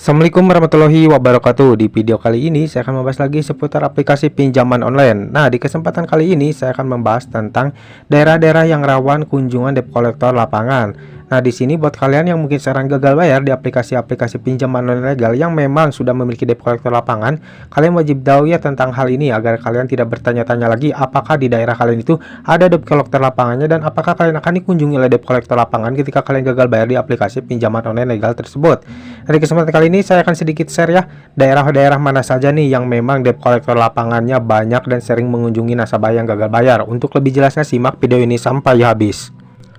Assalamualaikum warahmatullahi wabarakatuh. Di video kali ini saya akan membahas lagi seputar aplikasi pinjaman online. Nah, di kesempatan kali ini saya akan membahas tentang daerah-daerah yang rawan kunjungan debt collector lapangan. Nah, di sini buat kalian yang mungkin sekarang gagal bayar di aplikasi-aplikasi pinjaman online legal yang memang sudah memiliki debt collector lapangan, kalian wajib tahu ya tentang hal ini agar kalian tidak bertanya-tanya lagi apakah di daerah kalian itu ada debt collector lapangannya dan apakah kalian akan dikunjungi oleh debt collector lapangan ketika kalian gagal bayar di aplikasi pinjaman online legal tersebut. Nah, di kesempatan kali ini saya akan sedikit share ya daerah-daerah mana saja nih yang memang debt collector lapangannya banyak dan sering mengunjungi nasabah yang gagal bayar. Untuk lebih jelasnya simak video ini sampai habis.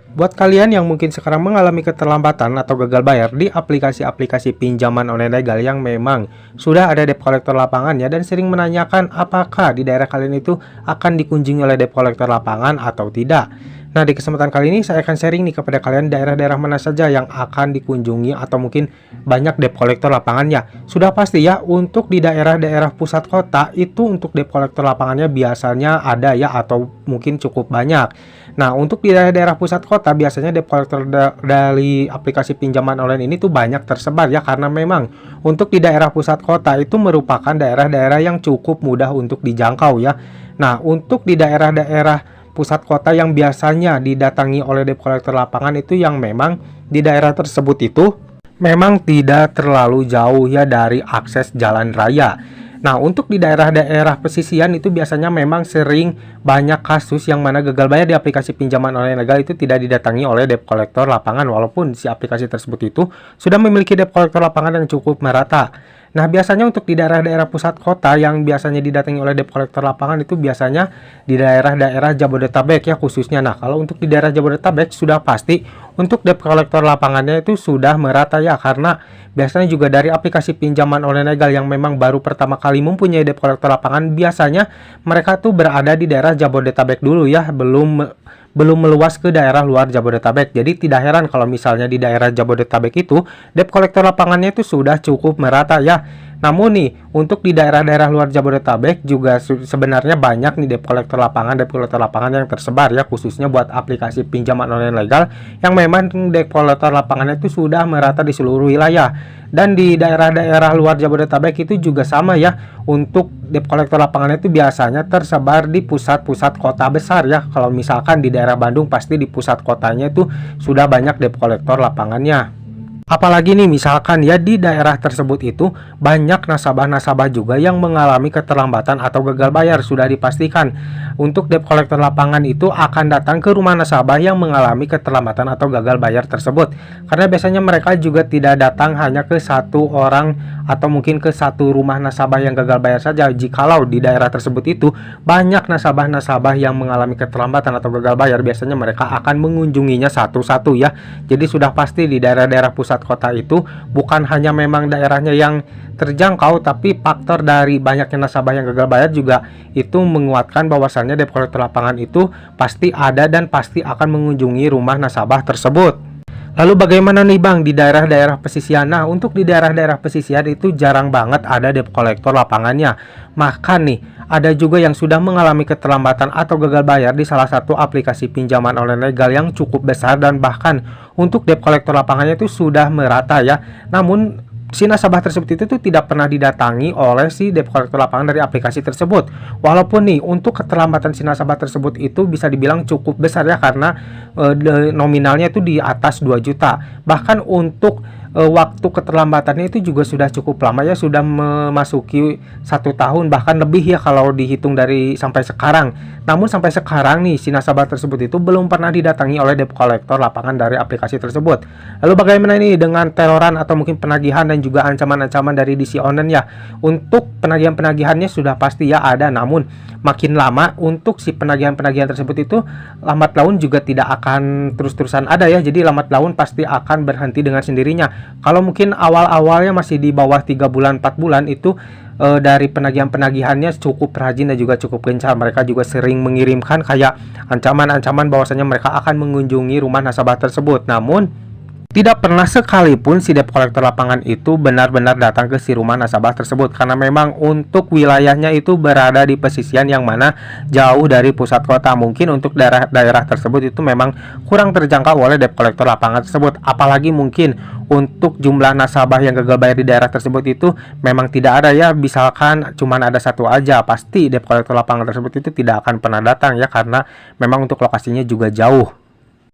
Buat kalian yang mungkin sekarang mengalami keterlambatan atau gagal bayar di aplikasi-aplikasi pinjaman online legal yang memang sudah ada debt collector lapangannya dan sering menanyakan apakah di daerah kalian itu akan dikunjungi oleh debt collector lapangan atau tidak. Nah, di kesempatan kali ini saya akan sharing nih kepada kalian daerah-daerah mana saja yang akan dikunjungi atau mungkin banyak debt collector lapangannya. Sudah pasti ya, untuk di daerah-daerah pusat kota itu untuk debt collector lapangannya biasanya ada ya atau mungkin cukup banyak. Nah, untuk di daerah-daerah pusat kota biasanya debt collector dari aplikasi pinjaman online ini tuh banyak tersebar ya, karena memang untuk di daerah pusat kota itu merupakan daerah-daerah yang cukup mudah untuk dijangkau ya. Nah, untuk di daerah-daerah pusat kota yang biasanya didatangi oleh debt collector lapangan itu yang memang di daerah tersebut itu memang tidak terlalu jauh ya dari akses jalan raya. Nah, untuk di daerah-daerah pesisian itu biasanya memang sering banyak kasus yang mana gagal bayar di aplikasi pinjaman online legal itu tidak didatangi oleh debt collector lapangan walaupun si aplikasi tersebut itu sudah memiliki debt collector lapangan yang cukup merata. Nah, biasanya untuk di daerah-daerah pusat kota yang biasanya didatangi oleh debt collector lapangan itu biasanya di daerah-daerah Jabodetabek ya khususnya. Nah, kalau untuk di daerah Jabodetabek sudah pasti untuk debt collector lapangannya itu sudah merata ya, karena biasanya juga dari aplikasi pinjaman online legal yang memang baru pertama kali mempunyai debt collector lapangan, biasanya mereka tuh berada di daerah Jabodetabek dulu ya, belum meluas ke daerah luar Jabodetabek. Jadi tidak heran kalau misalnya di daerah Jabodetabek itu debt collector lapangannya itu sudah cukup merata ya. Namun nih, untuk di daerah-daerah luar Jabodetabek juga sebenarnya banyak nih debt collector lapangan yang tersebar ya, khususnya buat aplikasi pinjaman online legal yang memang debt collector lapangannya itu sudah merata di seluruh wilayah. Dan di daerah-daerah luar Jabodetabek itu juga sama ya, untuk debt collector lapangannya itu biasanya tersebar di pusat-pusat kota besar ya. Kalau misalkan di daerah Bandung pasti di pusat kotanya itu sudah banyak debt collector lapangannya. Apalagi nih misalkan ya di daerah tersebut itu banyak nasabah-nasabah juga yang mengalami keterlambatan atau gagal bayar. Sudah dipastikan untuk debt collector lapangan itu akan datang ke rumah nasabah yang mengalami keterlambatan atau gagal bayar tersebut. Karena biasanya mereka juga tidak datang hanya ke satu orang atau mungkin ke satu rumah nasabah yang gagal bayar saja. Jikalau di daerah tersebut itu banyak nasabah-nasabah yang mengalami keterlambatan atau gagal bayar, biasanya mereka akan mengunjunginya satu-satu ya. Jadi sudah pasti di daerah-daerah pusat kota itu bukan hanya memang daerahnya yang terjangkau, tapi faktor dari banyaknya nasabah yang gagal bayar juga itu menguatkan bahwasannya debt collector lapangan itu pasti ada dan pasti akan mengunjungi rumah nasabah tersebut. Lalu bagaimana nih Bang di daerah-daerah pesisian? Nah, untuk di daerah-daerah pesisian itu jarang banget ada debt collector lapangannya. Maka nih, ada juga yang sudah mengalami keterlambatan atau gagal bayar di salah satu aplikasi pinjaman online legal yang cukup besar dan bahkan untuk debt collector lapangannya itu sudah merata ya. Namun si nasabah tersebut itu tuh tidak pernah didatangi oleh si debt collector lapangan dari aplikasi tersebut. Walaupun nih untuk keterlambatan si nasabah tersebut itu bisa dibilang cukup besar ya, karena nominalnya itu di atas 2 juta. Bahkan untuk waktu keterlambatannya itu juga sudah cukup lama ya, sudah memasuki 1 tahun bahkan lebih ya kalau dihitung dari sampai sekarang. Namun sampai sekarang nih si nasabah tersebut itu belum pernah didatangi oleh debt collector lapangan dari aplikasi tersebut. Lalu bagaimana ini dengan teroran atau mungkin penagihan dan juga ancaman-ancaman dari DC online ya? Untuk penagihan-penagihannya sudah pasti ya ada, namun makin lama untuk si penagihan-penagihan tersebut itu lambat laun juga tidak akan terus-terusan ada ya. Jadi lambat laun pasti akan berhenti dengan sendirinya. Kalau mungkin awal-awalnya masih di bawah 3 bulan 4 bulan itu dari penagihan-penagihannya cukup rajin dan juga cukup gencar. Mereka juga sering mengirimkan kayak ancaman-ancaman bahwasanya mereka akan mengunjungi rumah nasabah tersebut. Namun Tidak pernah sekalipun si debt collector lapangan itu benar-benar datang ke si rumah nasabah tersebut, karena memang untuk wilayahnya itu berada di pesisian yang mana jauh dari pusat kota. Mungkin untuk daerah-daerah tersebut itu memang kurang terjangkau oleh debt collector lapangan tersebut. Apalagi mungkin untuk jumlah nasabah yang gagal bayar di daerah tersebut itu memang tidak ada ya. Misalkan cuman ada satu aja, pasti debt collector lapangan tersebut itu tidak akan pernah datang ya, karena memang untuk lokasinya juga jauh.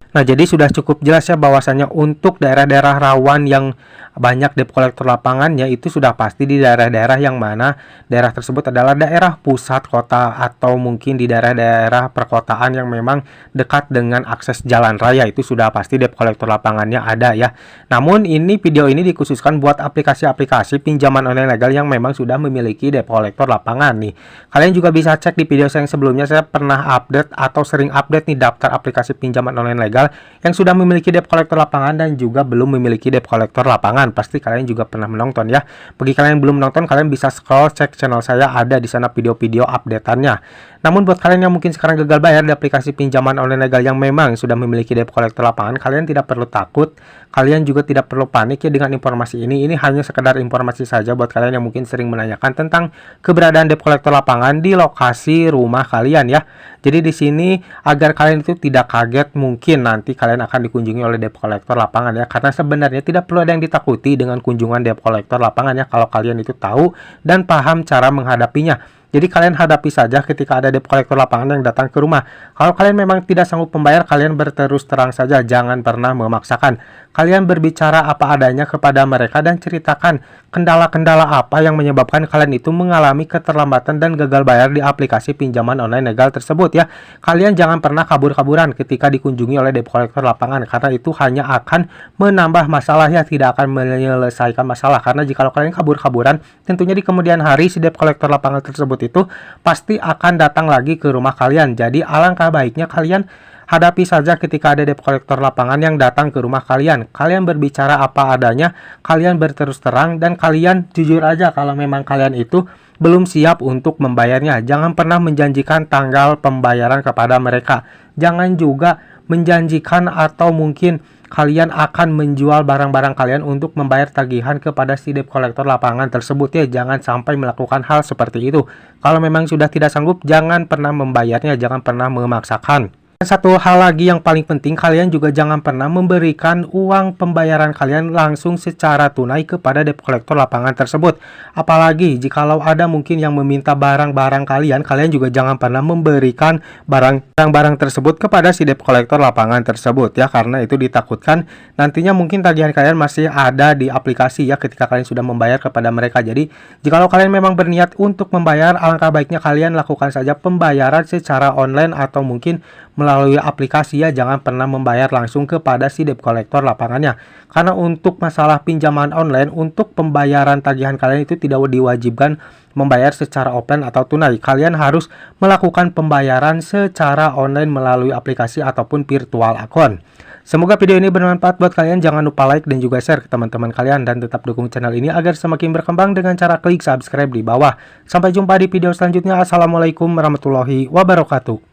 Nah, jadi sudah cukup jelas ya bahwasanya untuk daerah-daerah rawan yang banyak debt collector lapangannya itu sudah pasti di daerah-daerah yang mana daerah tersebut adalah daerah pusat kota, atau mungkin di daerah-daerah perkotaan yang memang dekat dengan akses jalan raya, itu sudah pasti debt collector lapangannya ada ya. Namun ini video ini dikhususkan buat aplikasi-aplikasi pinjaman online legal yang memang sudah memiliki debt collector lapangan nih. Kalian juga bisa cek di video saya yang sebelumnya, saya pernah update atau sering update nih daftar aplikasi pinjaman online legal yang sudah memiliki debt collector lapangan dan juga belum memiliki debt collector lapangan. Pasti kalian juga pernah menonton ya. Bagi kalian yang belum menonton, kalian bisa scroll cek channel saya, ada di sana video-video updateannya. Namun buat kalian yang mungkin sekarang gagal bayar di aplikasi pinjaman online legal yang memang sudah memiliki debt collector lapangan, kalian tidak perlu takut, kalian juga tidak perlu panik ya dengan informasi ini. Ini hanya sekedar informasi saja buat kalian yang mungkin sering menanyakan tentang keberadaan debt collector lapangan di lokasi rumah kalian ya. Jadi di sini agar kalian itu tidak kaget mungkin nanti kalian akan dikunjungi oleh debt collector lapangan ya, karena sebenarnya tidak perlu ada yang ditakuti dengan kunjungan debt collector lapangan ya, kalau kalian itu tahu dan paham cara menghadapinya. Jadi kalian hadapi saja ketika ada debt collector lapangan yang datang ke rumah. Kalau kalian memang tidak sanggup membayar, kalian berterus terang saja, jangan pernah memaksakan. Kalian berbicara apa adanya kepada mereka dan ceritakan kendala-kendala apa yang menyebabkan kalian itu mengalami keterlambatan dan gagal bayar di aplikasi pinjaman online legal tersebut ya. Kalian jangan pernah kabur-kaburan ketika dikunjungi oleh debt collector lapangan, karena itu hanya akan menambah masalah ya, tidak akan menyelesaikan masalah. Karena jika kalian kabur-kaburan, tentunya di kemudian hari si debt collector lapangan tersebut itu pasti akan datang lagi ke rumah kalian. Jadi alangkah baiknya kalian hadapi saja ketika ada debt collector lapangan yang datang ke rumah kalian. Kalian berbicara apa adanya, kalian berterus terang, dan kalian jujur aja kalau memang kalian itu belum siap untuk membayarnya. Jangan pernah menjanjikan tanggal pembayaran kepada mereka. Jangan juga menjanjikan atau mungkin kalian akan menjual barang-barang kalian untuk membayar tagihan kepada si debt collector lapangan tersebut ya. Jangan sampai melakukan hal seperti itu. Kalau memang sudah tidak sanggup, jangan pernah membayarnya, jangan pernah memaksakan. Satu hal lagi yang paling penting, kalian juga jangan pernah memberikan uang pembayaran kalian langsung secara tunai kepada debt collector lapangan tersebut. Apalagi jikalau ada mungkin yang meminta barang-barang kalian, kalian juga jangan pernah memberikan barang-barang tersebut kepada si debt collector lapangan tersebut ya, karena itu ditakutkan nantinya mungkin tagihan kalian masih ada di aplikasi ya ketika kalian sudah membayar kepada mereka. Jadi jikalau kalian memang berniat untuk membayar, alangkah baiknya kalian lakukan saja pembayaran secara online atau mungkin melalui aplikasi ya. Jangan pernah membayar langsung kepada si debt collector lapangannya, karena untuk masalah pinjaman online, untuk pembayaran tagihan kalian itu tidak diwajibkan membayar secara offline atau tunai. Kalian harus melakukan pembayaran secara online melalui aplikasi ataupun virtual account. Semoga video ini bermanfaat buat kalian. Jangan lupa like dan juga share ke teman-teman kalian, dan tetap dukung channel ini agar semakin berkembang dengan cara klik subscribe di bawah. Sampai jumpa di video selanjutnya. Assalamualaikum warahmatullahi wabarakatuh.